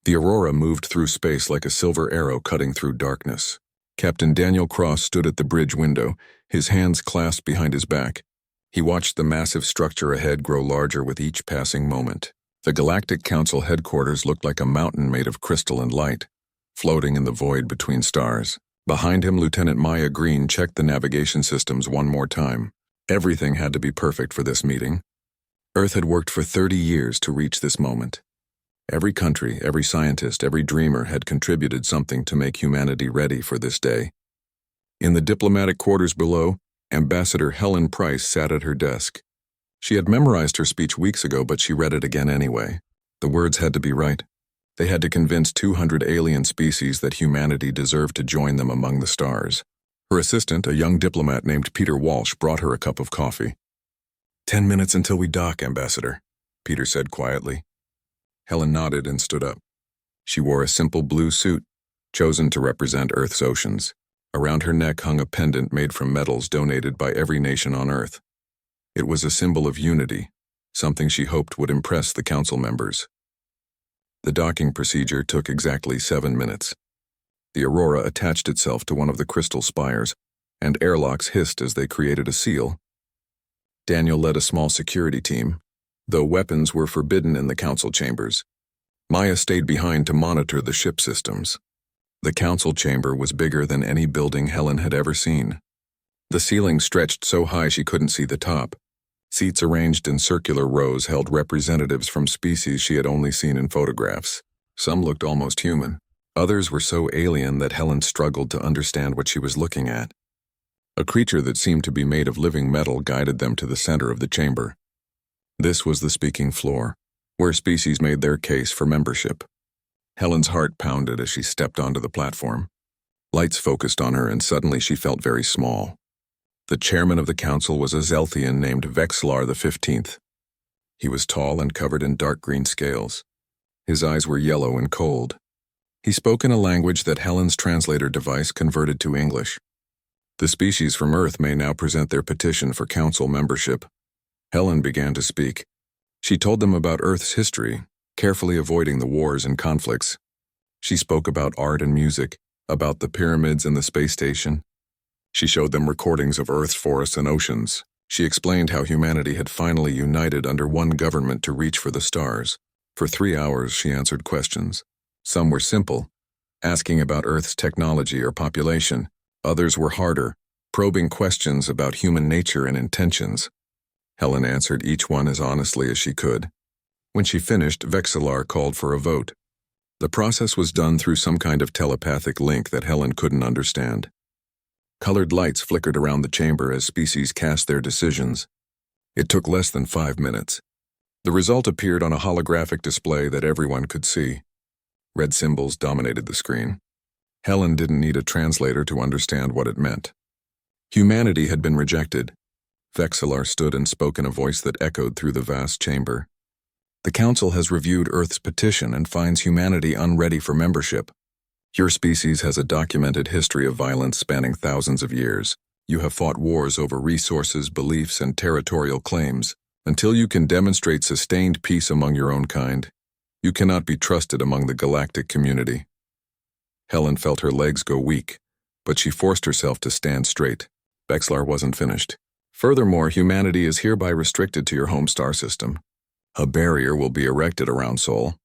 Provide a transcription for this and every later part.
The Aurora moved through space like a silver arrow cutting through darkness. Captain Daniel Cross stood at the bridge window, his hands clasped behind his back. He watched the massive structure ahead grow larger with each passing moment. The Galactic Council headquarters looked like a mountain made of crystal and light, floating in the void between stars. Behind him, Lieutenant Maya Green checked the navigation systems one more time. Everything had to be perfect for this meeting. Earth had worked for 30 years to reach this moment. Every country, every scientist, every dreamer had contributed something to make humanity ready for this day. In the diplomatic quarters below, Ambassador Helen Price sat at her desk. She had memorized her speech weeks ago, but she read it again anyway. The words had to be right. They had to convince 200 alien species that humanity deserved to join them among the stars. Her assistant, a young diplomat named Peter Walsh, brought her a cup of coffee. 10 minutes until we dock, Ambassador, Peter said quietly. Helen nodded and stood up. She wore a simple blue suit, chosen to represent Earth's oceans. Around her neck hung a pendant made from metals donated by every nation on Earth. It was a symbol of unity, something she hoped would impress the council members. The docking procedure took exactly 7 minutes. The Aurora attached itself to one of the crystal spires, and airlocks hissed as they created a seal. Daniel led a small security team, though weapons were forbidden in the council chambers. Maya stayed behind to monitor the ship systems. The council chamber was bigger than any building Helen had ever seen. The ceiling stretched so high she couldn't see the top. Seats arranged in circular rows held representatives from species she had only seen in photographs. Some looked almost human. Others were so alien that Helen struggled to understand what she was looking at. A creature that seemed to be made of living metal guided them to the center of the chamber. This was the speaking floor, where species made their case for membership. Helen's heart pounded as she stepped onto the platform. Lights focused on her, and suddenly she felt very small. The chairman of the council was a Zelthian named Vexlar the 15th. He was tall and covered in dark green scales. His eyes were yellow and cold. He spoke in a language that Helen's translator device converted to English. The species from Earth may now present their petition for council membership. Helen began to speak. She told them about Earth's history, carefully avoiding the wars and conflicts. She spoke about art and music, about the pyramids and the space station. She showed them recordings of Earth's forests and oceans. She explained how humanity had finally united under one government to reach for the stars. For 3 hours, she answered questions. Some were simple, asking about Earth's technology or population. Others were harder, probing questions about human nature and intentions. Helen answered each one as honestly as she could. When she finished, Vexillar called for a vote. The process was done through some kind of telepathic link that Helen couldn't understand. Colored lights flickered around the chamber as species cast their decisions. It took less than 5 minutes. The result appeared on a holographic display that everyone could see. Red symbols dominated the screen. Helen didn't need a translator to understand what it meant. Humanity had been rejected. Vexillar stood and spoke in a voice that echoed through the vast chamber. The Council has reviewed Earth's petition and finds humanity unready for membership. Your species has a documented history of violence spanning thousands of years. You have fought wars over resources, beliefs, and territorial claims. Until you can demonstrate sustained peace among your own kind, you cannot be trusted among the galactic community. Helen felt her legs go weak, but she forced herself to stand straight. Vexillar wasn't finished. Furthermore, humanity is hereby restricted to your home star system. A barrier will be erected around Sol.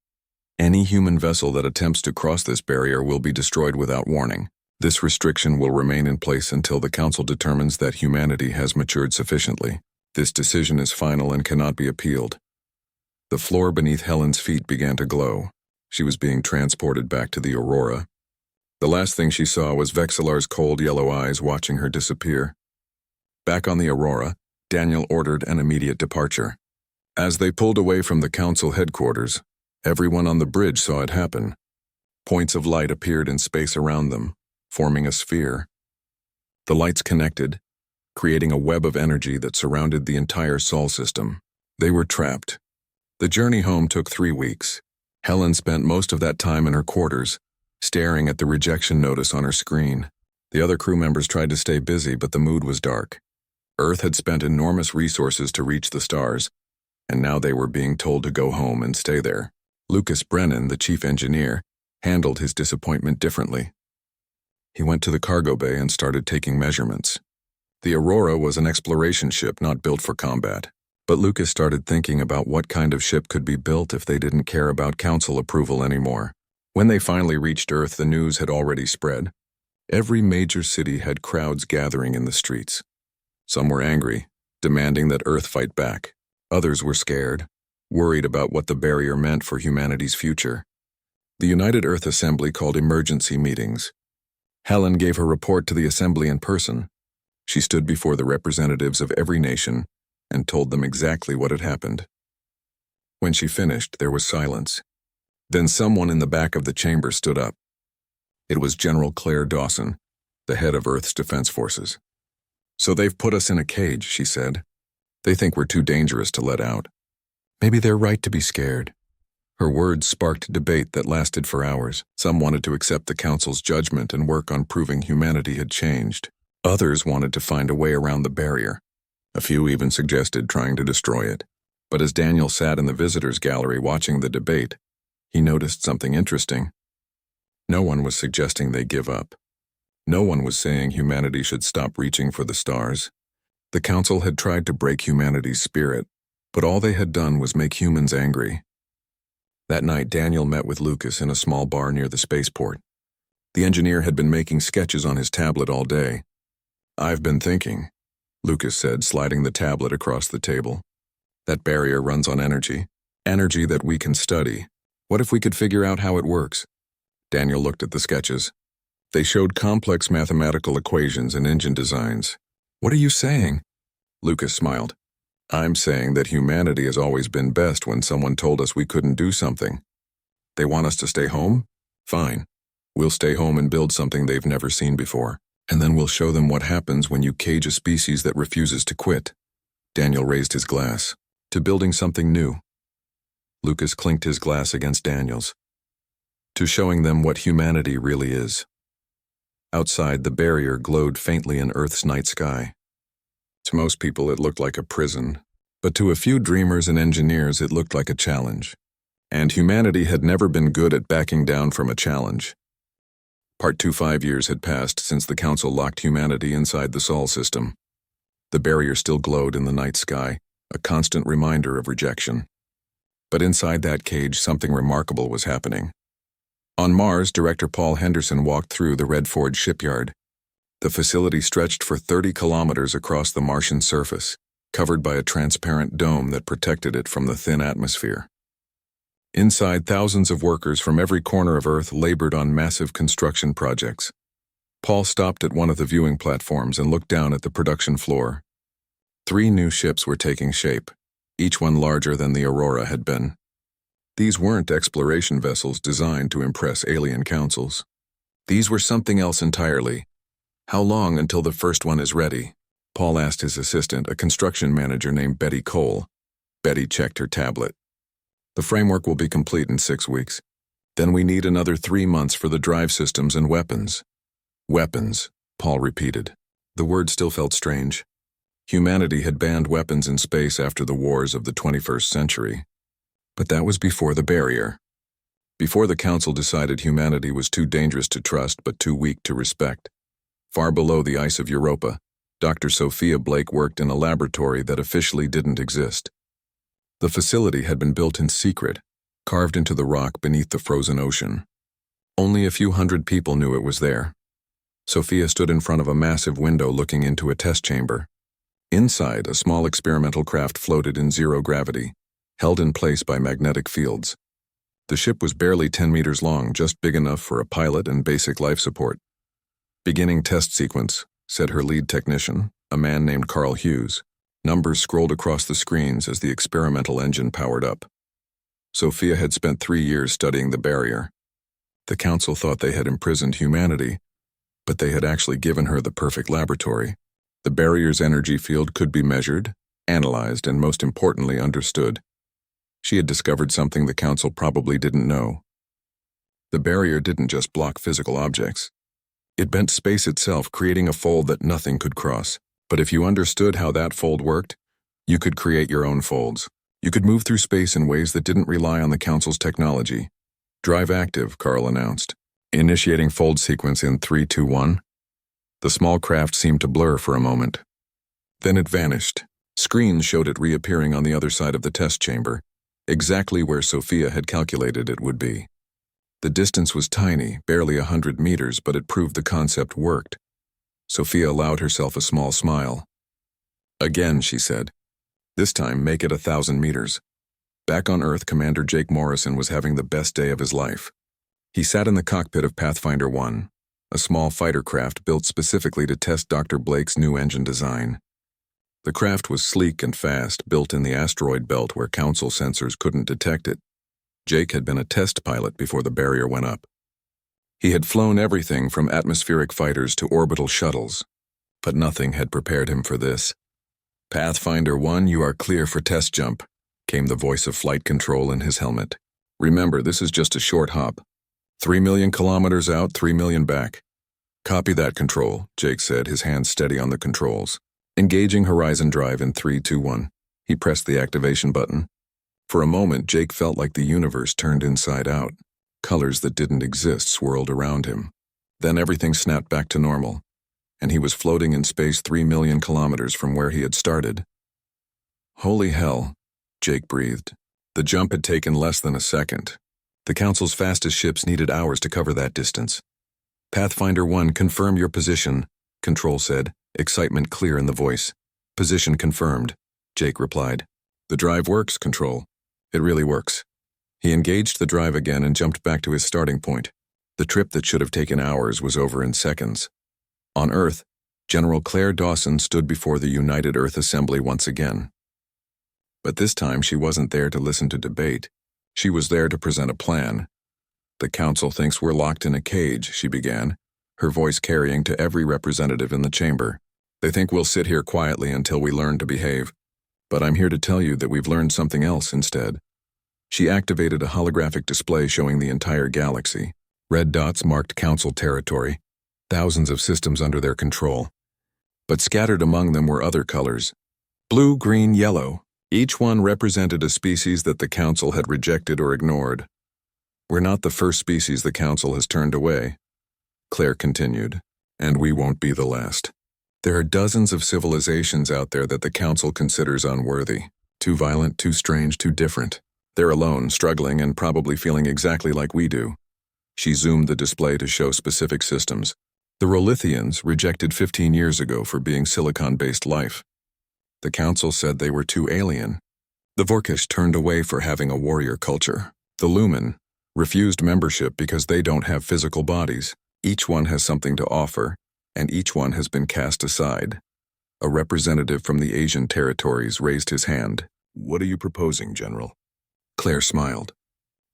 Any human vessel that attempts to cross this barrier will be destroyed without warning. This restriction will remain in place until the Council determines that humanity has matured sufficiently. This decision is final and cannot be appealed. The floor beneath Helen's feet began to glow. She was being transported back to the Aurora. The last thing she saw was Vexillar's cold yellow eyes watching her disappear. Back on the Aurora, Daniel ordered an immediate departure. As they pulled away from the Council headquarters, everyone on the bridge saw it happen. Points of light appeared in space around them, forming a sphere. The lights connected, creating a web of energy that surrounded the entire Sol system. They were trapped. The journey home took 3 weeks. Helen spent most of that time in her quarters, staring at the rejection notice on her screen. The other crew members tried to stay busy, but the mood was dark. Earth had spent enormous resources to reach the stars, and now they were being told to go home and stay there. Lucas Brennan, the chief engineer, handled his disappointment differently. He went to the cargo bay and started taking measurements. The Aurora was an exploration ship not built for combat, but Lucas started thinking about what kind of ship could be built if they didn't care about council approval anymore. When they finally reached Earth, the news had already spread. Every major city had crowds gathering in the streets. Some were angry, demanding that Earth fight back. Others were scared, worried about what the barrier meant for humanity's future. The United Earth Assembly called emergency meetings. Helen gave her report to the assembly in person. She stood before the representatives of every nation and told them exactly what had happened. When she finished, there was silence. Then someone in the back of the chamber stood up. It was General Claire Dawson, the head of Earth's Defense Forces. "So they've put us in a cage," she said. "They think we're too dangerous to let out. Maybe they're right to be scared." Her words sparked debate that lasted for hours. Some wanted to accept the Council's judgment and work on proving humanity had changed. Others wanted to find a way around the barrier. A few even suggested trying to destroy it. But as Daniel sat in the visitors' gallery watching the debate, he noticed something interesting. No one was suggesting they give up. No one was saying humanity should stop reaching for the stars. The Council had tried to break humanity's spirit, but all they had done was make humans angry. That night, Daniel met with Lucas in a small bar near the spaceport. The engineer had been making sketches on his tablet all day. "I've been thinking," Lucas said, sliding the tablet across the table. "That barrier runs on energy that we can study. What if we could figure out how it works?" Daniel looked at the sketches. They showed complex mathematical equations and engine designs. "What are you saying?" Lucas smiled. "I'm saying that humanity has always been best when someone told us we couldn't do something. They want us to stay home? Fine. We'll stay home and build something they've never seen before. And then we'll show them what happens when you cage a species that refuses to quit." Daniel raised his glass. "To building something new." Lucas clinked his glass against Daniel's. "To showing them what humanity really is." Outside, the barrier glowed faintly in Earth's night sky. To most people, it looked like a prison, but to a few dreamers and engineers, it looked like a challenge. And humanity had never been good at backing down from a challenge. Part 25 years had passed since the Council locked humanity inside the Sol system. The barrier still glowed in the night sky, a constant reminder of rejection. But inside that cage, something remarkable was happening. On Mars, Director Paul Henderson walked through the Red Forge shipyard. The facility stretched for 30 kilometers across the Martian surface, covered by a transparent dome that protected it from the thin atmosphere. Inside, thousands of workers from every corner of Earth labored on massive construction projects. Paul stopped at one of the viewing platforms and looked down at the production floor. 3 new ships were taking shape, each one larger than the Aurora had been. These weren't exploration vessels designed to impress alien councils. These were something else entirely. "How long until the first one is ready?" Paul asked his assistant, a construction manager named Betty Cole. Betty checked her tablet. "The framework will be complete in 6 weeks. Then we need another 3 months for the drive systems and weapons." "Weapons," Paul repeated. The word still felt strange. Humanity had banned weapons in space after the wars of the 21st century. But that was before the barrier. Before the Council decided humanity was too dangerous to trust but too weak to respect. Far below the ice of Europa, Dr. Sophia Blake worked in a laboratory that officially didn't exist. The facility had been built in secret, carved into the rock beneath the frozen ocean. Only a few hundred people knew it was there. Sophia stood in front of a massive window looking into a test chamber. Inside, a small experimental craft floated in zero gravity, held in place by magnetic fields. The ship was barely 10 meters long, just big enough for a pilot and basic life support. "Beginning test sequence," said her lead technician, a man named Carl Hughes. Numbers scrolled across the screens as the experimental engine powered up. Sophia had spent 3 years studying the barrier. The Council thought they had imprisoned humanity, but they had actually given her the perfect laboratory. The barrier's energy field could be measured, analyzed, and most importantly, understood. She had discovered something the Council probably didn't know. The barrier didn't just block physical objects. It bent space itself, creating a fold that nothing could cross. But if you understood how that fold worked, you could create your own folds. You could move through space in ways that didn't rely on the Council's technology. Drive active, Carl announced. Initiating fold sequence in 3, 2, 1. The small craft seemed to blur for a moment. Then it vanished. Screens showed it reappearing on the other side of the test chamber, exactly where Sophia had calculated it would be. The distance was tiny, barely 100 meters, but it proved the concept worked. Sophia allowed herself a small smile. Again, she said. This time, make it 1,000 meters. Back on Earth, Commander Jake Morrison was having the best day of his life. He sat in the cockpit of Pathfinder 1, a small fighter craft built specifically to test Dr. Blake's new engine design. The craft was sleek and fast, built in the asteroid belt where Council sensors couldn't detect it. Jake had been a test pilot before the barrier went up. He had flown everything from atmospheric fighters to orbital shuttles, but nothing had prepared him for this. Pathfinder 1, you are clear for test jump, came the voice of flight control in his helmet. Remember, this is just a short hop. 3 million kilometers out, 3 million back. Copy that, Control, Jake said, his hands steady on the controls. Engaging horizon drive in 3, 2, 1. He pressed the activation button. For a moment, Jake felt like the universe turned inside out. Colors that didn't exist swirled around him. Then everything snapped back to normal, and he was floating in space 3 million kilometers from where he had started. Holy hell, Jake breathed. The jump had taken less than a second. The Council's fastest ships needed hours to cover that distance. Pathfinder 1, confirm your position, Control said, excitement clear in the voice. Position confirmed, Jake replied. The drive works, Control. It really works. He engaged the drive again and jumped back to his starting point. The trip that should have taken hours was over in seconds. On Earth, General Claire Dawson stood before the United Earth Assembly once again. But this time she wasn't there to listen to debate. She was there to present a plan. The Council thinks we're locked in a cage, she began, her voice carrying to every representative in the chamber. They think we'll sit here quietly until we learn to behave. But I'm here to tell you that we've learned something else instead. She activated a holographic display showing the entire galaxy. Red dots marked Council territory, thousands of systems under their control. But scattered among them were other colors. Blue, green, yellow. Each one represented a species that the Council had rejected or ignored. We're not the first species the Council has turned away, Claire continued, and we won't be the last. There are dozens of civilizations out there that the Council considers unworthy, too violent, too strange, too different. They're alone, struggling, and probably feeling exactly like we do. She zoomed the display to show specific systems. The Rolithians, rejected 15 years ago for being silicon-based life. The Council said they were too alien. The Vorkish turned away for having a warrior culture. The Lumen refused membership because they don't have physical bodies. Each one has something to offer, and each one has been cast aside. A representative from the Asian territories raised his hand. What are you proposing, General? Claire smiled.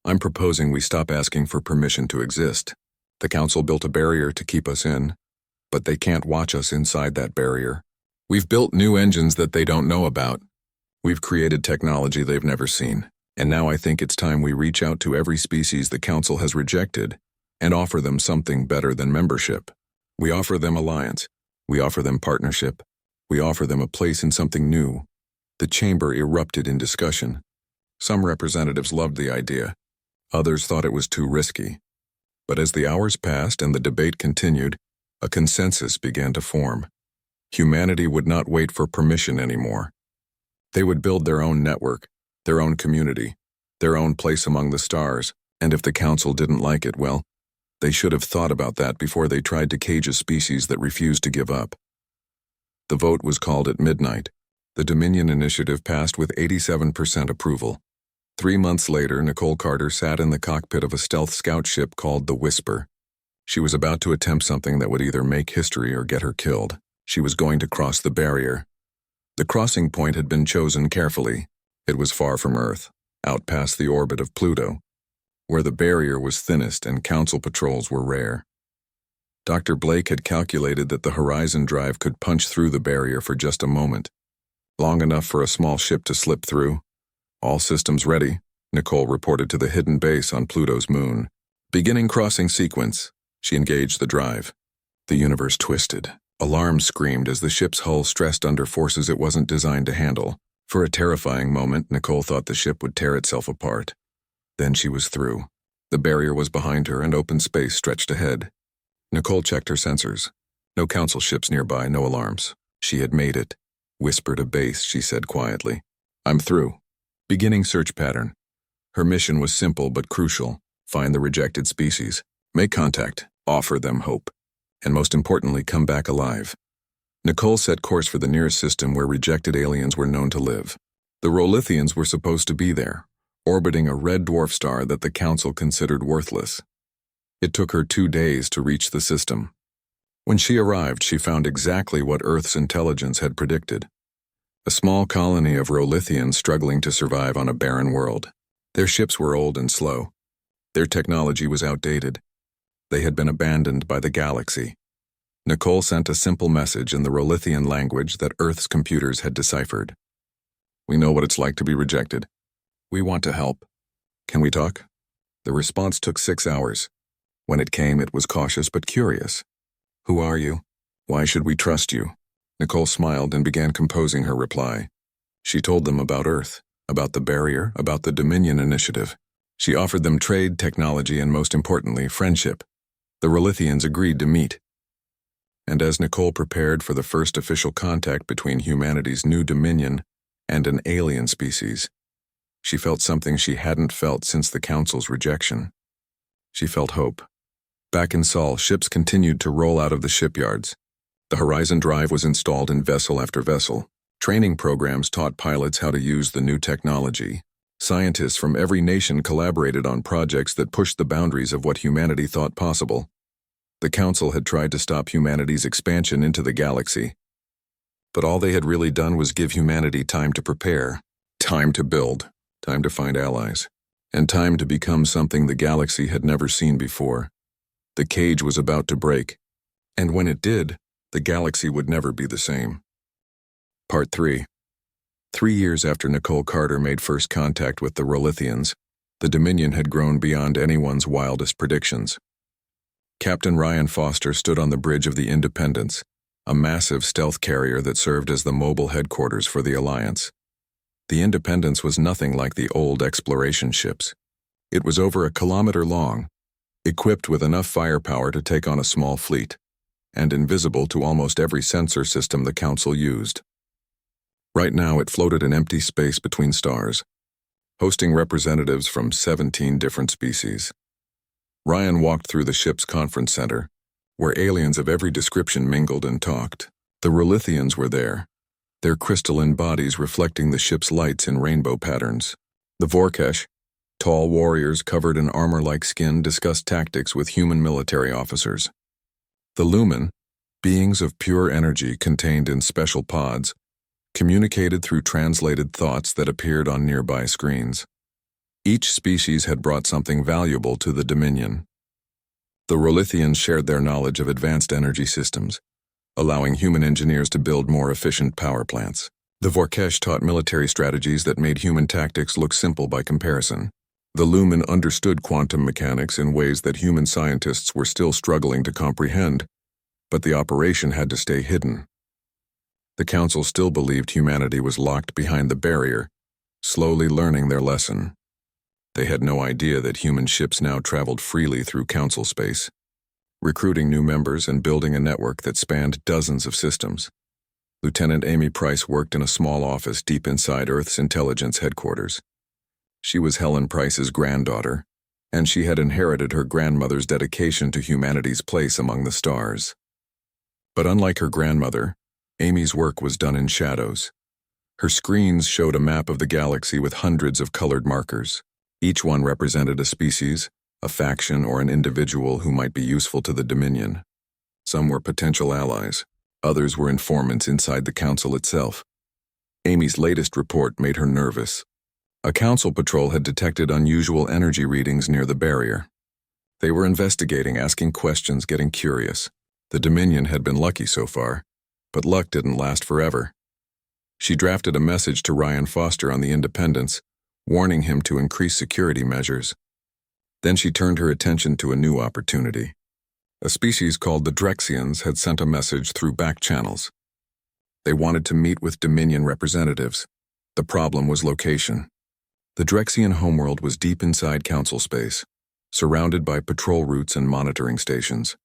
I'm proposing we stop asking for permission to exist. The Council built a barrier to keep us in, but they can't watch us inside that barrier. We've built new engines that they don't know about. We've created technology they've never seen, and now I think it's time we reach out to every species the Council has rejected and offer them something better than membership. We offer them alliance. We offer them partnership. We offer them a place in something new. The chamber erupted in discussion. Some representatives loved the idea. Others thought it was too risky. But as the hours passed and the debate continued, a consensus began to form. Humanity would not wait for permission anymore. They would build their own network, their own community, their own place among the stars, and if the Council didn't like it, well, they should have thought about that before they tried to cage a species that refused to give up. The vote was called at midnight. The Dominion Initiative passed with 87% approval. 3 months later, Nicole Carter sat in the cockpit of a stealth scout ship called the Whisper. She was about to attempt something that would either make history or get her killed. She was going to cross the barrier. The crossing point had been chosen carefully. It was far from Earth, out past the orbit of Pluto, where the barrier was thinnest and Council patrols were rare. Dr. Blake had calculated that the horizon drive could punch through the barrier for just a moment, long enough for a small ship to slip through. All systems ready, Nicole reported to the hidden base on Pluto's moon. Beginning crossing sequence, she engaged the drive. The universe twisted. Alarms screamed as the ship's hull stressed under forces it wasn't designed to handle. For a terrifying moment, Nicole thought the ship would tear itself apart. Then she was through. The barrier was behind her and open space stretched ahead. Nicole checked her sensors. No council ships nearby, no alarms. She had made it. Whispered a base, she said quietly. I'm through. Beginning search pattern. Her mission was simple but crucial. Find the rejected species. Make contact. Offer them hope. And most importantly, come back alive. Nicole set course for the nearest system where rejected aliens were known to live. The Rolithians were supposed to be there, orbiting a red dwarf star that the Council considered worthless. It took her 2 days to reach the system. When she arrived, she found exactly what Earth's intelligence had predicted. A small colony of Rolithians struggling to survive on a barren world. Their ships were old and slow. Their technology was outdated. They had been abandoned by the galaxy. Nicole sent a simple message in the Rolithian language that Earth's computers had deciphered. We know what it's like to be rejected. We want to help. Can we talk? The response took 6 hours. When it came, it was cautious but curious. Who are you? Why should we trust you? Nicole smiled and began composing her reply. She told them about Earth, about the barrier, about the Dominion Initiative. She offered them trade, technology, and most importantly, friendship. The Rolithians agreed to meet. And as Nicole prepared for the first official contact between humanity's new dominion and an alien species, she felt something she hadn't felt since the Council's rejection. She felt hope. Back in Sol, ships continued to roll out of the shipyards. The Horizon Drive was installed in vessel after vessel. Training programs taught pilots how to use the new technology. Scientists from every nation collaborated on projects that pushed the boundaries of what humanity thought possible. The Council had tried to stop humanity's expansion into the galaxy. But all they had really done was give humanity time to prepare, time to build, time to find allies, and time to become something the galaxy had never seen before. The cage was about to break, and when it did, the galaxy would never be the same. Part 3. 3 years after Nicole Carter made first contact with the Rolithians, the Dominion had grown beyond anyone's wildest predictions. Captain Ryan Foster stood on the bridge of the Independence, a massive stealth carrier that served as the mobile headquarters for the Alliance. The Independence was nothing like the old exploration ships. It was over 1 kilometer long, equipped with enough firepower to take on a small fleet, and invisible to almost every sensor system the Council used. Right now it floated in empty space between stars, hosting representatives from 17 different species. Ryan walked through the ship's conference center, where aliens of every description mingled and talked. The Rolithians were there, their crystalline bodies reflecting the ship's lights in rainbow patterns. The Vorkesh, tall warriors covered in armor-like skin, discussed tactics with human military officers. The Lumen, beings of pure energy contained in special pods, communicated through translated thoughts that appeared on nearby screens. Each species had brought something valuable to the Dominion. The Rolithians shared their knowledge of advanced energy systems, allowing human engineers to build more efficient power plants. The Vorkesh taught military strategies that made human tactics look simple by comparison. The Lumen understood quantum mechanics in ways that human scientists were still struggling to comprehend, but the operation had to stay hidden. The Council still believed humanity was locked behind the barrier, slowly learning their lesson. They had no idea that human ships now traveled freely through Council space, recruiting new members and building a network that spanned dozens of systems. Lieutenant Amy Price worked in a small office deep inside Earth's intelligence headquarters. She was Helen Price's granddaughter, and she had inherited her grandmother's dedication to humanity's place among the stars. But unlike her grandmother, Amy's work was done in shadows. Her screens showed a map of the galaxy with hundreds of colored markers. Each one represented a species, a faction, or an individual who might be useful to the Dominion. Some were potential allies. Others were informants inside the Council itself. Amy's latest report made her nervous. A Council patrol had detected unusual energy readings near the barrier. They were investigating, asking questions, getting curious. The Dominion had been lucky so far, but luck didn't last forever. She drafted a message to Ryan Foster on the Independence, warning him to increase security measures. Then she turned her attention to a new opportunity. A species called the Drexians had sent a message through back channels. They wanted to meet with Dominion representatives. The problem was location. The Drexian homeworld was deep inside Council space, surrounded by patrol routes and monitoring stations.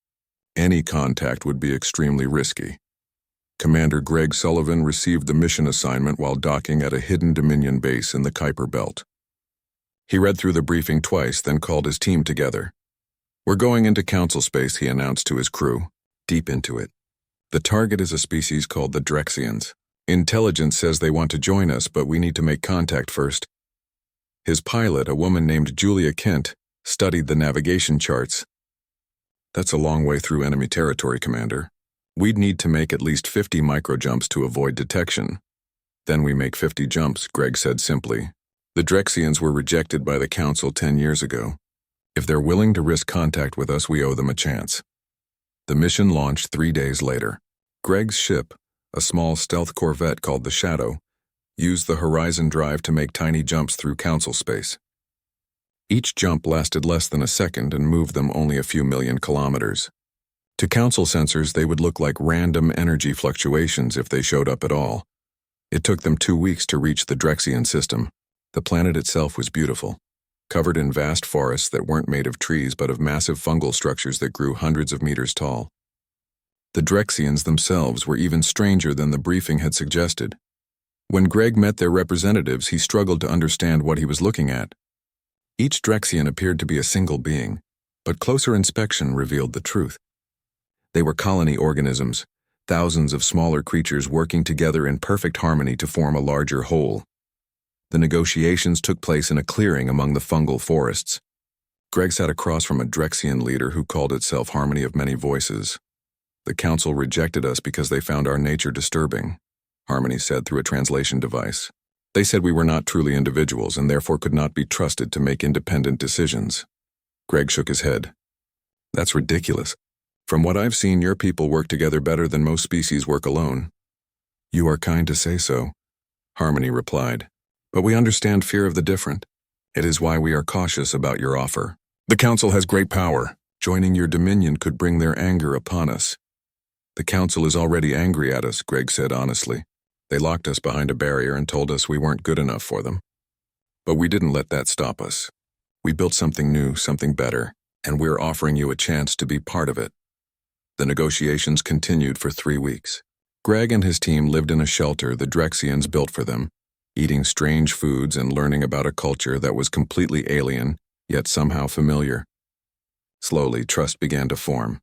Any contact would be extremely risky. Commander Greg Sullivan received the mission assignment while docking at a hidden Dominion base in the Kuiper Belt. He read through the briefing twice, then called his team together. "We're going into Council space," he announced to his crew. "Deep into it. The target is a species called the Drexians. Intelligence says they want to join us, but we need to make contact first." His pilot, a woman named Julia Kent, studied the navigation charts. "That's a long way through enemy territory, Commander. We'd need to make at least 50 microjumps to avoid detection." "Then we make 50 jumps," Greg said simply. "The Drexians were rejected by the Council 10 years ago. If they're willing to risk contact with us, we owe them a chance." The mission launched 3 days later. Greg's ship, a small stealth corvette called the Shadow, used the Horizon Drive to make tiny jumps through Council space. Each jump lasted less than a second and moved them only a few million kilometers. To Council sensors, they would look like random energy fluctuations if they showed up at all. It took them 2 weeks to reach the Drexian system. The planet itself was beautiful, covered in vast forests that weren't made of trees but of massive fungal structures that grew hundreds of meters tall. The Drexians themselves were even stranger than the briefing had suggested. When Greg met their representatives, he struggled to understand what he was looking at. Each Drexian appeared to be a single being, but closer inspection revealed the truth. They were colony organisms, thousands of smaller creatures working together in perfect harmony to form a larger whole. The negotiations took place in a clearing among the fungal forests. Greg sat across from a Drexian leader who called itself Harmony of Many Voices. "The Council rejected us because they found our nature disturbing," Harmony said through a translation device. "They said we were not truly individuals and therefore could not be trusted to make independent decisions." Greg shook his head. "That's ridiculous. From what I've seen, your people work together better than most species work alone." "You are kind to say so," Harmony replied. "But we understand fear of the different. It is why we are cautious about your offer. The Council has great power. Joining your dominion could bring their anger upon us." "The Council is already angry at us," Greg said honestly. "They locked us behind a barrier and told us we weren't good enough for them. But we didn't let that stop us. We built something new, something better, and we're offering you a chance to be part of it." The negotiations continued for 3 weeks. Greg and his team lived in a shelter the Drexians built for them, eating strange foods and learning about a culture that was completely alien, yet somehow familiar. Slowly, trust began to form.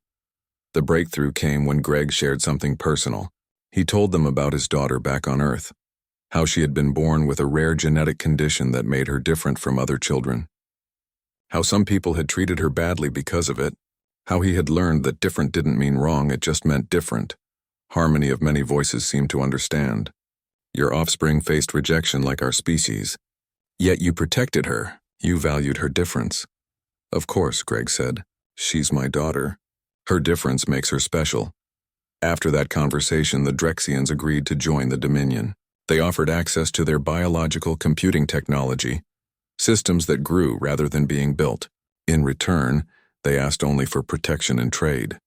The breakthrough came when Greg shared something personal. He told them about his daughter back on Earth, how she had been born with a rare genetic condition that made her different from other children. How some people had treated her badly because of it. How he had learned that different didn't mean wrong, it just meant different. Harmony of Many Voices seemed to understand. "Your offspring faced rejection like our species. Yet you protected her. You valued her difference." "Of course," Greg said. "She's my daughter. Her difference makes her special." After that conversation, the Drexians agreed to join the Dominion. They offered access to their biological computing technology, systems that grew rather than being built. In return, they asked only for protection and trade.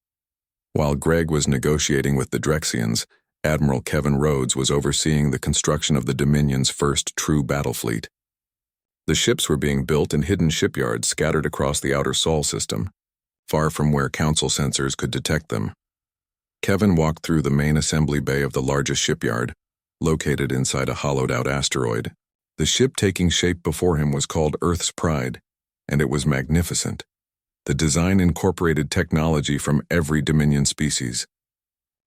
While Greg was negotiating with the Drexians, Admiral Kevin Rhodes was overseeing the construction of the Dominion's first true battle fleet. The ships were being built in hidden shipyards scattered across the outer Sol system, far from where Council sensors could detect them. Kevin walked through the main assembly bay of the largest shipyard, located inside a hollowed-out asteroid. The ship taking shape before him was called Earth's Pride, and it was magnificent. The design incorporated technology from every Dominion species.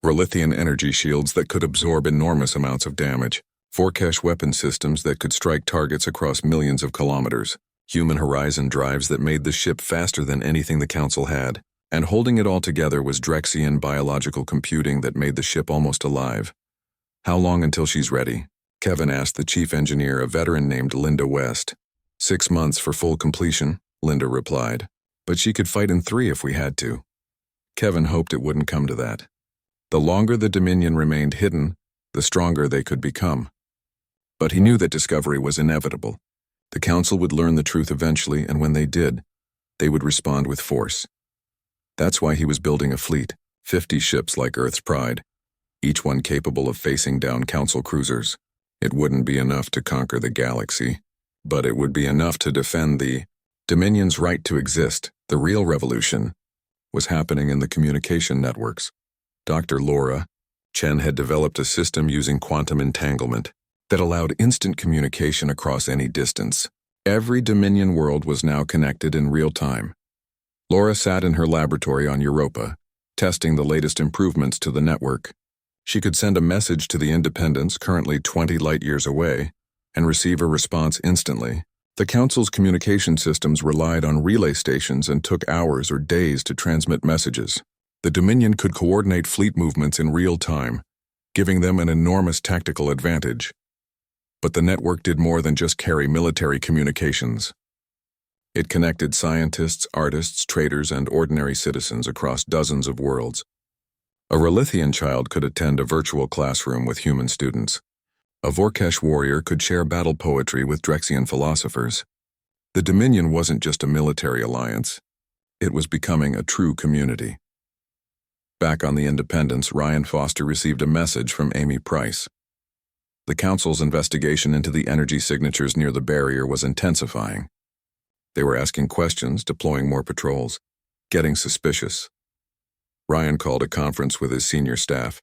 Ralithian energy shields that could absorb enormous amounts of damage, Forkesh weapon systems that could strike targets across millions of kilometers, human horizon drives that made the ship faster than anything the Council had, and holding it all together was Drexian biological computing that made the ship almost alive. "How long until she's ready?" Kevin asked the chief engineer, a veteran named Linda West. 6 months for full completion," Linda replied. "But she could fight in 3 if we had to." Kevin hoped it wouldn't come to that. The longer the Dominion remained hidden, the stronger they could become. But he knew that discovery was inevitable. The Council would learn the truth eventually, and when they did, they would respond with force. That's why he was building a fleet, 50 ships like Earth's Pride, each one capable of facing down Council cruisers. It wouldn't be enough to conquer the galaxy, but it would be enough to defend the Dominion's right to exist. The real revolution was happening in the communication networks. Dr. Laura Chen had developed a system using quantum entanglement that allowed instant communication across any distance. Every Dominion world was now connected in real time. Laura sat in her laboratory on Europa, testing the latest improvements to the network. She could send a message to the Independents, currently 20 light-years away, and receive a response instantly. The Council's communication systems relied on relay stations and took hours or days to transmit messages. The Dominion could coordinate fleet movements in real time, giving them an enormous tactical advantage. But the network did more than just carry military communications. It connected scientists, artists, traders, and ordinary citizens across dozens of worlds. A Ralithian child could attend a virtual classroom with human students. A Vorkesh warrior could share battle poetry with Drexian philosophers. The Dominion wasn't just a military alliance. It was becoming a true community. Back on the Independence, Ryan Foster received a message from Amy Price. The Council's investigation into the energy signatures near the barrier was intensifying. They were asking questions, deploying more patrols, getting suspicious. Ryan called a conference with his senior staff.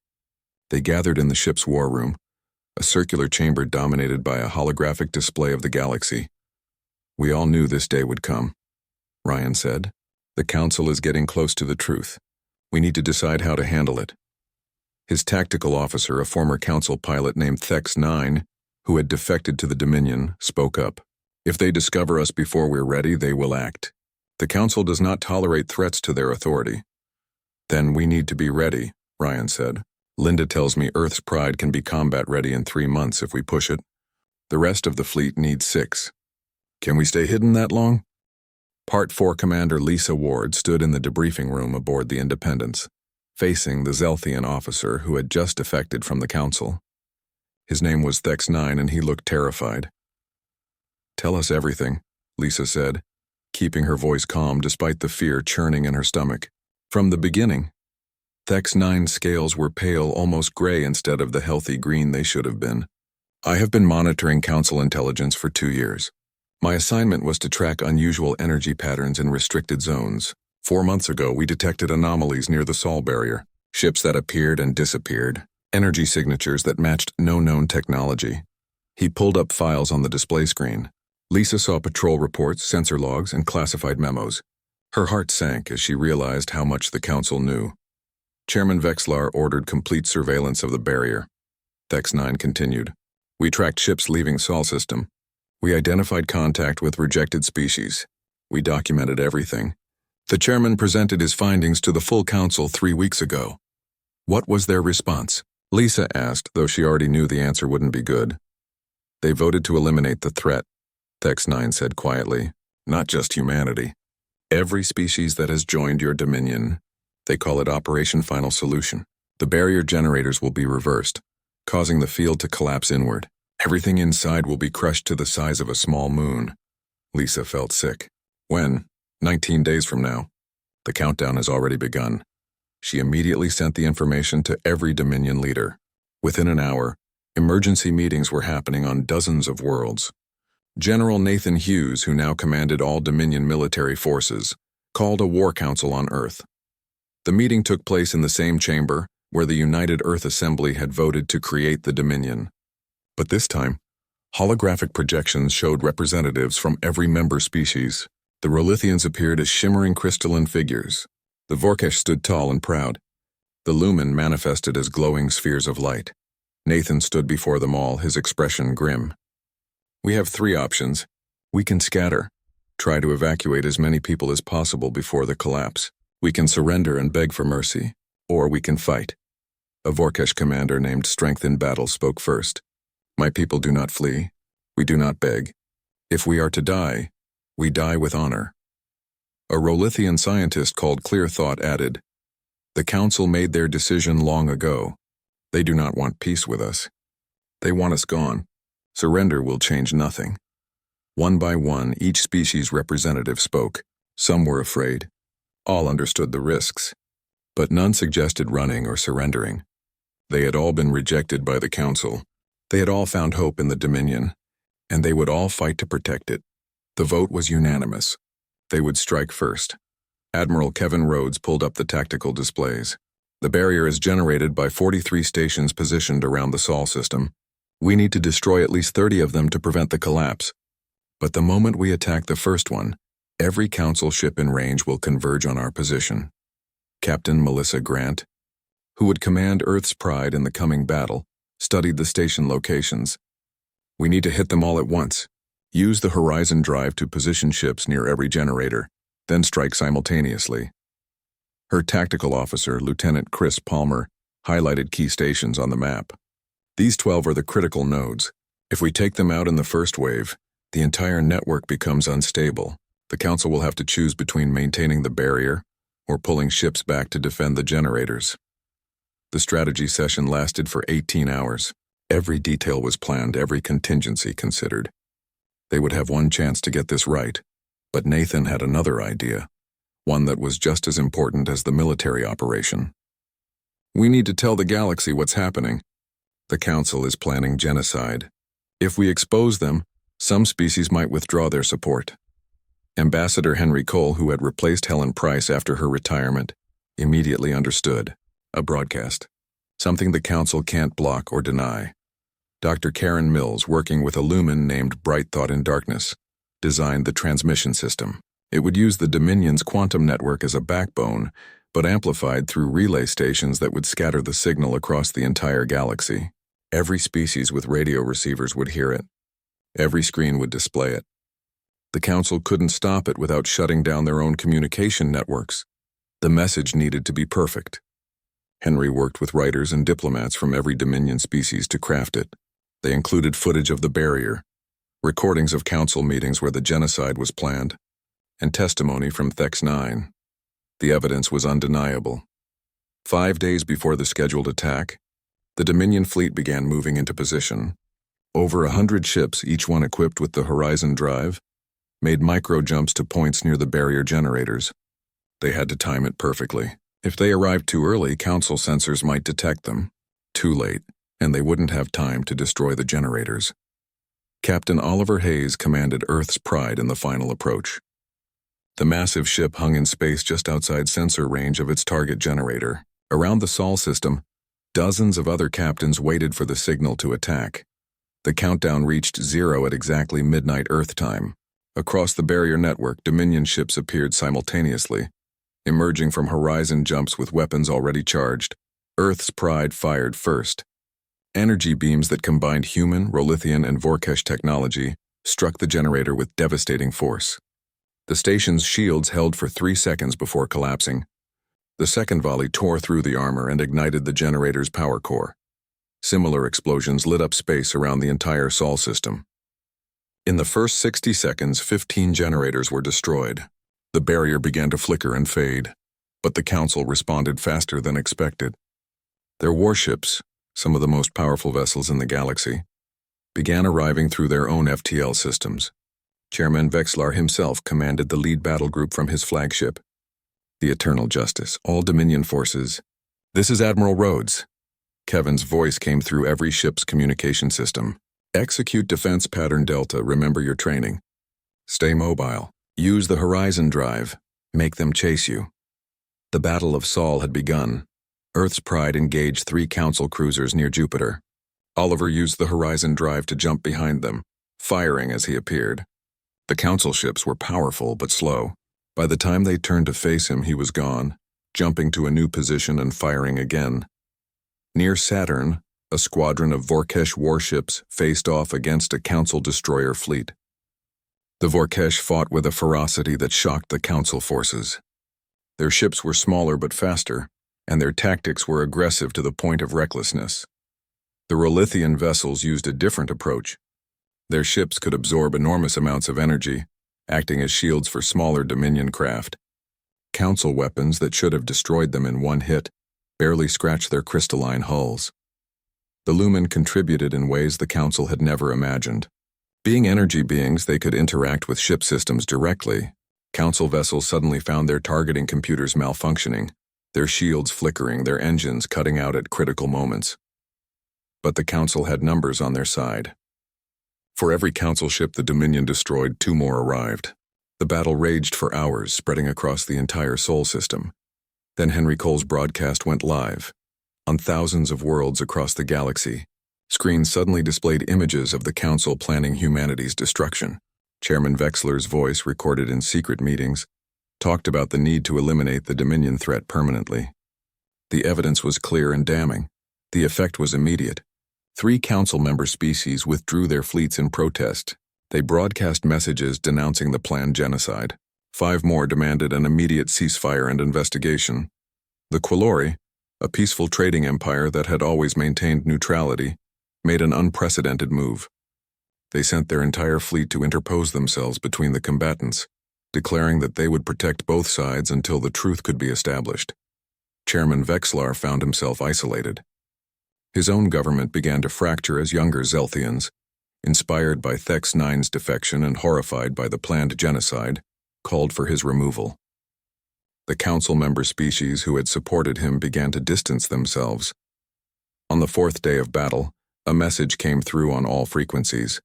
They gathered in the ship's war room, a circular chamber dominated by a holographic display of the galaxy. "We all knew this day would come," Ryan said. "The Council is getting close to the truth. We need to decide how to handle it." His tactical officer, a former Council pilot named Thex-9, who had defected to the Dominion, spoke up. "If they discover us before we're ready, they will act. The Council does not tolerate threats to their authority." "Then we need to be ready," Ryan said. "Linda tells me Earth's Pride can be combat ready in 3 months if we push it. The rest of the fleet needs 6. Can we stay hidden that long?" Part 4 Commander Lisa Ward stood in the debriefing room aboard the Independence, facing the Zelthian officer who had just defected from the Council. His name was Thex-9 and he looked terrified. "Tell us everything," Lisa said, keeping her voice calm despite the fear churning in her stomach. From the beginning, Thex-9's scales were pale, almost gray instead of the healthy green they should have been. "I have been monitoring Council intelligence for 2 years. My assignment was to track unusual energy patterns in restricted zones. 4 months ago, we detected anomalies near the Sol barrier, ships that appeared and disappeared, energy signatures that matched no known technology." He pulled up files on the display screen. Lisa saw patrol reports, sensor logs, and classified memos. Her heart sank as she realized how much the Council knew. Chairman Vexlar ordered complete surveillance of the barrier. Thex-9 continued. "We tracked ships leaving Sol system. We identified contact with rejected species. We documented everything. The chairman presented his findings to the full Council 3 weeks ago." "What was their response?" Lisa asked, though she already knew the answer wouldn't be good. "They voted to eliminate the threat," Thex-9 said quietly. "Not just humanity. Every species that has joined your Dominion. They call it Operation Final Solution. The barrier generators will be reversed, causing the field to collapse inward. Everything inside will be crushed to the size of a small moon." Lisa felt sick. "When?" 19 days from now. The countdown has already begun." She immediately sent the information to every Dominion leader. Within an hour, emergency meetings were happening on dozens of worlds. General Nathan Hughes, who now commanded all Dominion military forces, called a war council on Earth. The meeting took place in the same chamber where the United Earth Assembly had voted to create the Dominion. But this time, holographic projections showed representatives from every member species. The Ralithians appeared as shimmering crystalline figures. The Vorkesh stood tall and proud. The Lumen manifested as glowing spheres of light. Nathan stood before them all, his expression grim. "We have 3 options. We can scatter, try to evacuate as many people as possible before the collapse. We can surrender and beg for mercy, or we can fight." A Vorkesh commander named Strength in Battle spoke first. "My people do not flee. We do not beg. If we are to die, we die with honor." A Rolithian scientist called Clear Thought added, "The Council made their decision long ago. They do not want peace with us. They want us gone. Surrender will change nothing." One by one, each species representative spoke. Some were afraid. All understood the risks. But none suggested running or surrendering. They had all been rejected by the Council. They had all found hope in the Dominion, and they would all fight to protect it. The vote was unanimous. They would strike first. Admiral Kevin Rhodes pulled up the tactical displays. The barrier is generated by 43 stations positioned around the Sol system. We need to destroy at least 30 of them to prevent the collapse. But the moment we attack the first one, every Council ship in range will converge on our position. Captain Melissa Grant, who would command Earth's Pride in the coming battle, studied the station locations. We need to hit them all at once. Use the horizon drive to position ships near every generator, then strike simultaneously. Her tactical officer, Lieutenant Chris Palmer, highlighted key stations on the map. These 12 are the critical nodes. If we take them out in the first wave, the entire network becomes unstable. The Council will have to choose between maintaining the barrier or pulling ships back to defend the generators. The strategy session lasted for 18 hours. Every detail was planned, every contingency considered. They would have one chance to get this right, but Nathan had another idea, one that was just as important as the military operation. We need to tell the galaxy what's happening. The Council is planning genocide. If we expose them, some species might withdraw their support. Ambassador Henry Cole, who had replaced Helen Price after her retirement, immediately understood. A broadcast. Something the Council can't block or deny. Dr. Karen Mills, working with a lumen named Bright Thought in Darkness, designed the transmission system. It would use the Dominion's quantum network as a backbone, but amplified through relay stations that would scatter the signal across the entire galaxy. Every species with radio receivers would hear it. Every screen would display it. The Council couldn't stop it without shutting down their own communication networks. The message needed to be perfect. Henry worked with writers and diplomats from every Dominion species to craft it. They included footage of the barrier, recordings of Council meetings where the genocide was planned, and testimony from Thex 9. The evidence was undeniable. 5 days before the scheduled attack, the Dominion fleet began moving into position. Over 100 ships, each one equipped with the Horizon Drive, made micro-jumps to points near the barrier generators. They had to time it perfectly. If they arrived too early, Council sensors might detect them. Too late, and they wouldn't have time to destroy the generators. Captain Oliver Hayes commanded Earth's Pride in the final approach. The massive ship hung in space just outside sensor range of its target generator. Around the Sol system, dozens of other captains waited for the signal to attack. The countdown reached 0 at exactly midnight Earth time. Across the barrier network, Dominion ships appeared simultaneously. Emerging from horizon jumps with weapons already charged, Earth's Pride fired first. Energy beams that combined human, Rolithian, and Vorkesh technology struck the generator with devastating force. The station's shields held for 3 seconds before collapsing. The second volley tore through the armor and ignited the generator's power core. Similar explosions lit up space around the entire Sol system. In the first 60 seconds, 15 generators were destroyed. The barrier began to flicker and fade, but the Council responded faster than expected. Their warships, some of the most powerful vessels in the galaxy, began arriving through their own FTL systems. Chairman Vexlar himself commanded the lead battle group from his flagship, the Eternal Justice. All Dominion forces. This is Admiral Rhodes. Kevin's voice came through every ship's communication system. Execute Defense Pattern Delta, remember your training. Stay mobile. Use the Horizon Drive. Make them chase you. The Battle of Sol had begun. Earth's Pride engaged 3 Council cruisers near Jupiter. Oliver used the Horizon Drive to jump behind them, firing as he appeared. The Council ships were powerful but slow. By the time they turned to face him, he was gone, jumping to a new position and firing again. Near Saturn, a squadron of Vorkesh warships faced off against a Council destroyer fleet. The Vorkesh fought with a ferocity that shocked the Council forces. Their ships were smaller but faster, and their tactics were aggressive to the point of recklessness. The Rolithian vessels used a different approach. Their ships could absorb enormous amounts of energy, acting as shields for smaller Dominion craft. Council weapons that should have destroyed them in one hit barely scratched their crystalline hulls. The Lumen contributed in ways the Council had never imagined. Being energy beings, they could interact with ship systems directly. Council vessels suddenly found their targeting computers malfunctioning, their shields flickering, their engines cutting out at critical moments. but the Council had numbers on their side. For every Council ship the Dominion destroyed, 2 more arrived. The battle raged for hours, spreading across the entire Sol system. Then Henry Cole's broadcast went live. On thousands of worlds across the galaxy, screens suddenly displayed images of the Council planning humanity's destruction. Chairman Vexler's voice, recorded in secret meetings, talked about the need to eliminate the Dominion threat permanently. The evidence was clear and damning. The effect was immediate. 3 Council member species withdrew their fleets in protest. They broadcast messages denouncing the planned genocide. 5 more demanded an immediate ceasefire and investigation. The Quilori, a peaceful trading empire that had always maintained neutrality, made an unprecedented move. They sent their entire fleet to interpose themselves between the combatants, declaring that they would protect both sides until the truth could be established. Chairman Vexlar found himself isolated. His own government began to fracture as younger Zelthians, inspired by Thex 9's defection and horrified by the planned genocide, called for his removal. The Council member species who had supported him began to distance themselves. On the 4th day of battle, a message came through on all frequencies.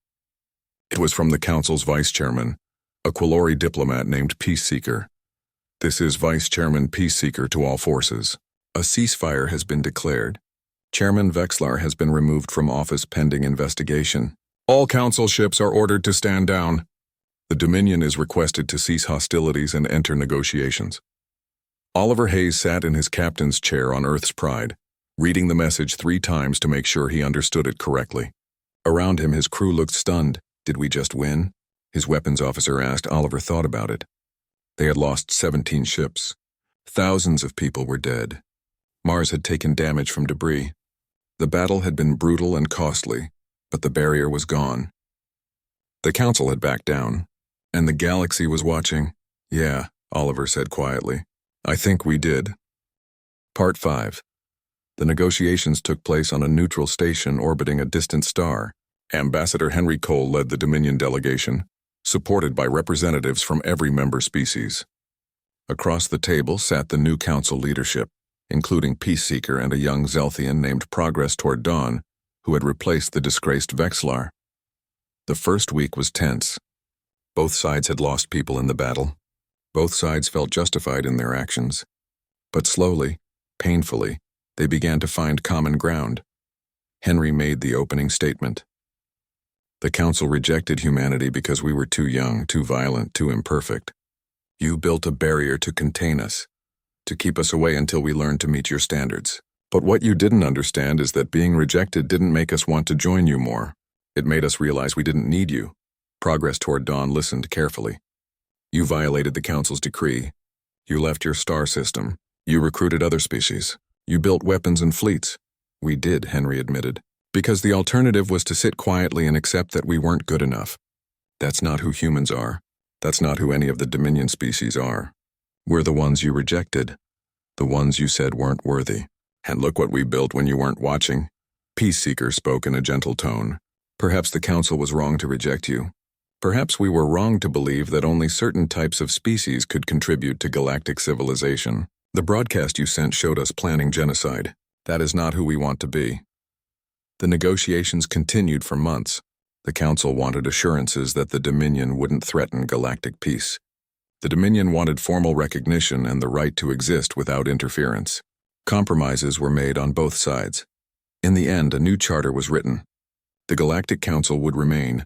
It was from the Council's vice-chairman, a Quilori diplomat named Peaceseeker. "This is Vice-Chairman Peaceseeker to all forces. A ceasefire has been declared. Chairman Vexlar has been removed from office pending investigation. All Council ships are ordered to stand down. The Dominion is requested to cease hostilities and enter negotiations." Oliver Hayes sat in his captain's chair on Earth's Pride, reading the message 3 times to make sure he understood it correctly. Around him, his crew looked stunned. "Did we just win?" his weapons officer asked. Oliver thought about it. They had lost 17 ships. Thousands of people were dead. Mars had taken damage from debris. The battle had been brutal and costly, but the barrier was gone. The Council had backed down, and the galaxy was watching. "Yeah," Oliver said quietly. "I think we did." Part 5. The negotiations took place on a neutral station orbiting a distant star. Ambassador Henry Cole led the Dominion delegation, supported by representatives from every member species. Across the table sat the new Council leadership, including Peaceseeker and a young Zelthian named Progress Toward Dawn, who had replaced the disgraced Vexlar. The first week was tense. Both sides had lost people in the battle. Both sides felt justified in their actions. But slowly, painfully, they began to find common ground. Henry made the opening statement. "The Council rejected humanity because we were too young, too violent, too imperfect. You built a barrier to contain us, to keep us away until we learned to meet your standards. But what you didn't understand is that being rejected didn't make us want to join you more. It made us realize we didn't need you." Progress Toward Dawn listened carefully. "You violated the Council's decree. You left your star system. You recruited other species. You built weapons and fleets." "We did," Henry admitted, "because the alternative was to sit quietly and accept that we weren't good enough. That's not who humans are. That's not who any of the Dominion species are. We're the ones you rejected, the ones you said weren't worthy. And look what we built when you weren't watching." Peaceseeker spoke in a gentle tone. "Perhaps the Council was wrong to reject you. Perhaps we were wrong to believe that only certain types of species could contribute to galactic civilization. The broadcast you sent showed us planning genocide. That is not who we want to be." The negotiations continued for months. The Council wanted assurances that the Dominion wouldn't threaten galactic peace. The Dominion wanted formal recognition and the right to exist without interference. Compromises were made on both sides. In the end, a new charter was written. The Galactic Council would remain,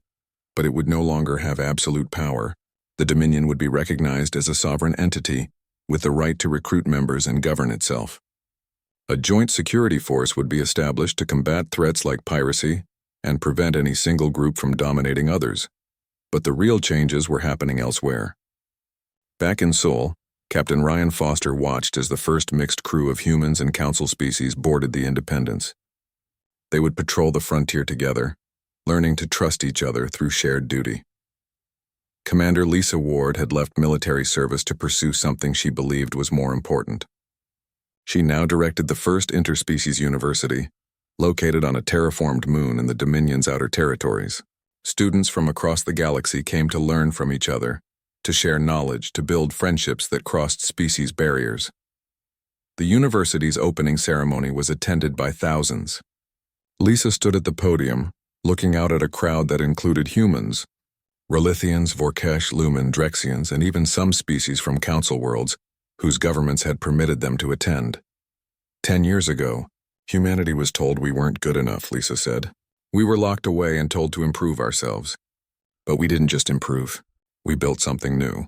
but it would no longer have absolute power. The Dominion would be recognized as a sovereign entity, with the right to recruit members and govern itself. A joint security force would be established to combat threats like piracy and prevent any single group from dominating others. But the real changes were happening elsewhere. Back in Sol, Captain Ryan Foster watched as the first mixed crew of humans and Council species boarded the Independence. They would patrol the frontier together, learning to trust each other through shared duty. Commander Lisa Ward had left military service to pursue something she believed was more important. She now directed the first interspecies university, located on a terraformed moon in the Dominion's outer territories. Students from across the galaxy came to learn from each other, to share knowledge, to build friendships that crossed species barriers. The university's opening ceremony was attended by thousands. Lisa stood at the podium, looking out at a crowd that included humans, Ralithians, Vorkesh, Lumen, Drexians, and even some species from Council worlds whose governments had permitted them to attend. 10 years ago, humanity was told we weren't good enough, Lisa said. We were locked away and told to improve ourselves. But we didn't just improve. We built something new.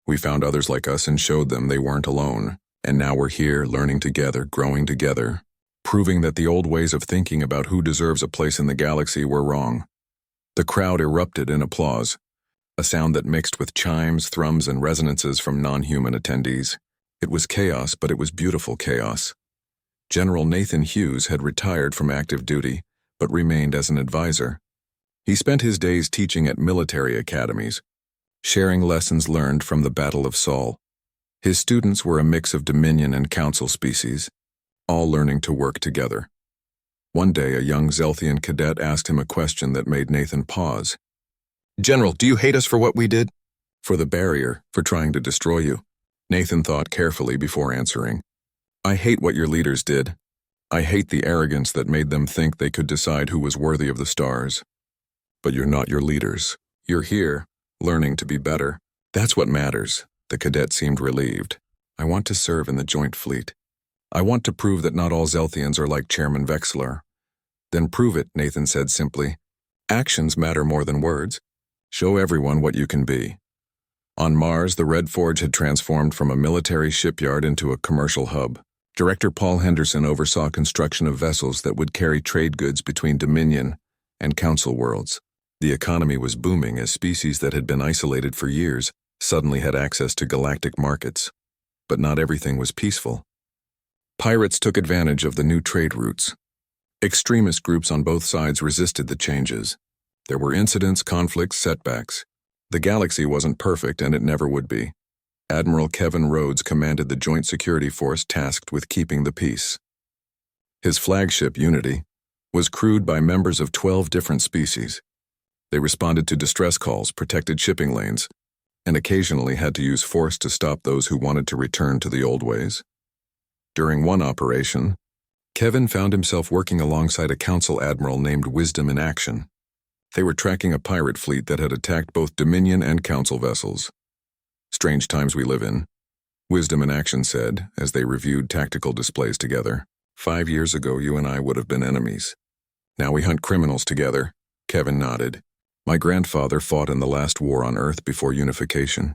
We found others like us and showed them they weren't alone. And now we're here, learning together, growing together, proving that the old ways of thinking about who deserves a place in the galaxy were wrong. The crowd erupted in applause, a sound that mixed with chimes, thrums, and resonances from non-human attendees. It was chaos, but it was beautiful chaos. General Nathan Hughes had retired from active duty, but remained as an advisor. He spent his days teaching at military academies, sharing lessons learned from the Battle of Sol. His students were a mix of Dominion and Council species, all learning to work together. One day, a young Zelthian cadet asked him a question that made Nathan pause. "General, do you hate us for what we did?" "For the barrier, for trying to destroy you." Nathan thought carefully before answering. "I hate what your leaders did. I hate the arrogance that made them think they could decide who was worthy of the stars. But you're not your leaders. You're here, learning to be better. That's what matters." The cadet seemed relieved. "I want to serve in the Joint Fleet. I want to prove that not all Zelthians are like Chairman Vexler." "Then prove it," Nathan said simply. "Actions matter more than words. Show everyone what you can be." On Mars, the Red Forge had transformed from a military shipyard into a commercial hub. Director Paul Henderson oversaw construction of vessels that would carry trade goods between Dominion and Council worlds. The economy was booming as species that had been isolated for years suddenly had access to galactic markets. But not everything was peaceful. Pirates took advantage of the new trade routes. Extremist groups on both sides resisted the changes. There were incidents, conflicts, setbacks. The galaxy wasn't perfect, and it never would be. Admiral Kevin Rhodes commanded the Joint Security Force tasked with keeping the peace. His flagship, Unity, was crewed by members of 12 different species. They responded to distress calls, protected shipping lanes, and occasionally had to use force to stop those who wanted to return to the old ways. During one operation, Kevin found himself working alongside a Council admiral named Wisdom in Action. They were tracking a pirate fleet that had attacked both Dominion and Council vessels. "Strange times we live in," Wisdom in Action said as they reviewed tactical displays together. 5 years ago, you and I would have been enemies. Now we hunt criminals together." Kevin nodded. "My grandfather fought in the last war on Earth before unification.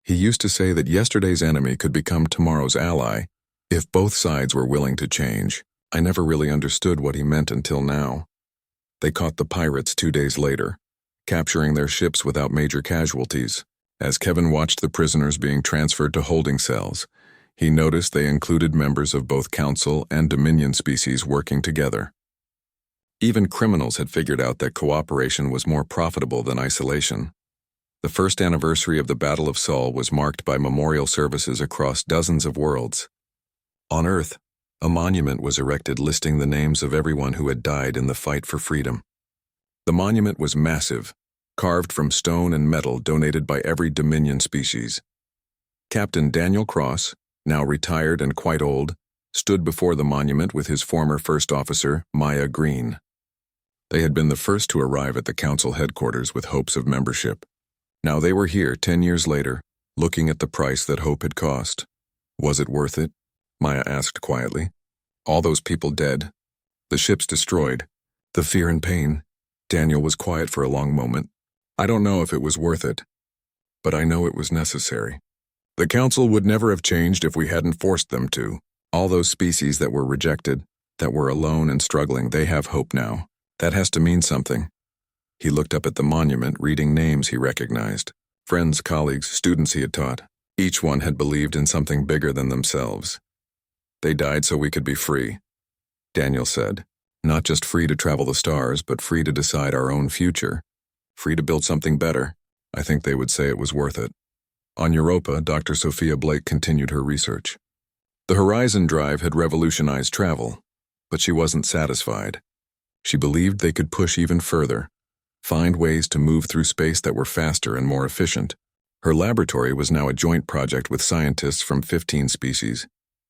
He used to say that yesterday's enemy could become tomorrow's ally if both sides were willing to change. I never really understood what he meant until now." They caught the pirates 2 days later, capturing their ships without major casualties. As Kevin watched the prisoners being transferred to holding cells, he noticed they included members of both Council and Dominion species working together. Even criminals had figured out that cooperation was more profitable than isolation. The first anniversary of the Battle of Sol was marked by memorial services across dozens of worlds. On Earth, a monument was erected listing the names of everyone who had died in the fight for freedom. The monument was massive, carved from stone and metal donated by every Dominion species. Captain Daniel Cross, now retired and quite old, stood before the monument with his former first officer, Maya Green. They had been the first to arrive at the Council headquarters with hopes of membership. Now they were here 10 years later, looking at the price that hope had cost. "Was it worth it?" Maya asked quietly. "All those people dead, the ships destroyed, the fear and pain." Daniel was quiet for a long moment. "I don't know if it was worth it, but I know it was necessary. The Council would never have changed if we hadn't forced them to. All those species that were rejected, that were alone and struggling, they have hope now. That has to mean something." He looked up at the monument, reading names he recognized. Friends, colleagues, students he had taught. Each one had believed in something bigger than themselves. "They died so we could be free," Daniel said. "Not just free to travel the stars, but free to decide our own future. Free to build something better. I think they would say it was worth it." On Europa, Dr. Sophia Blake continued her research. The Horizon Drive had revolutionized travel, but she wasn't satisfied. She believed they could push even further, find ways to move through space that were faster and more efficient. Her laboratory was now a joint project with scientists from 15 species,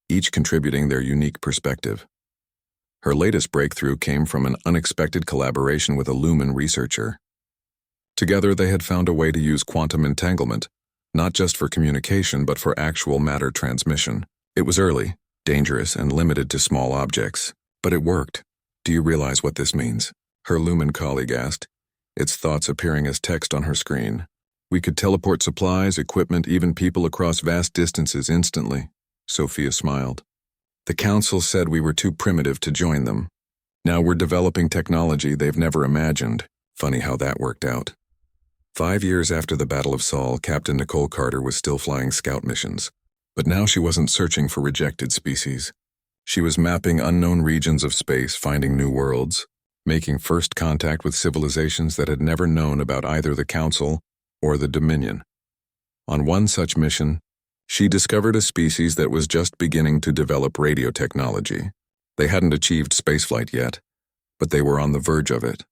each contributing their unique perspective. Her latest breakthrough came from an unexpected collaboration with a Lumen researcher. Together, they had found a way to use quantum entanglement, not just for communication but for actual matter transmission. It was early, dangerous, and limited to small objects, but it worked. Do you realize what this means? Her Lumen colleague asked, its thoughts appearing as text on her screen. We could teleport supplies, equipment, even people across vast distances instantly. Sophia smiled. The Council said we were too primitive to join them. Now we're developing technology they've never imagined. Funny how that worked out. 5 years after the Battle of Sol, Captain Nicole Carter was still flying scout missions. But now she wasn't searching for rejected species. She was mapping unknown regions of space, finding new worlds, making first contact with civilizations that had never known about either the Council or the Dominion. On one such mission, she discovered a species that was just beginning to develop radio technology. They hadn't achieved spaceflight yet, but they were on the verge of it.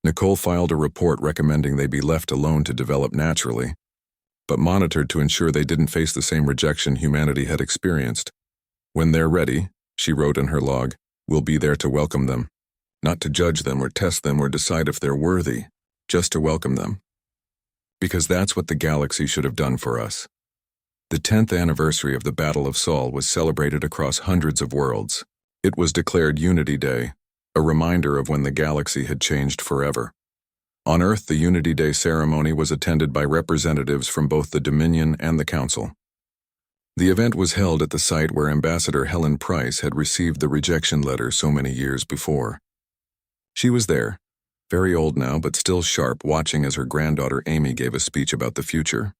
Nicole filed a report recommending they be left alone to develop naturally, but monitored to ensure they didn't face the same rejection humanity had experienced. When they're ready, she wrote in her log, we'll be there to welcome them, not to judge them or test them or decide if they're worthy, just to welcome them. Because that's what the galaxy should have done for us. The 10th anniversary of the Battle of Sol was celebrated across hundreds of worlds. It was declared Unity Day, a reminder of when the galaxy had changed forever. On Earth, the Unity Day ceremony was attended by representatives from both the Dominion and the Council. The event was held at the site where Ambassador Helen Price had received the rejection letter so many years before. She was there, very old now but still sharp, watching as her granddaughter Amy gave a speech about the future.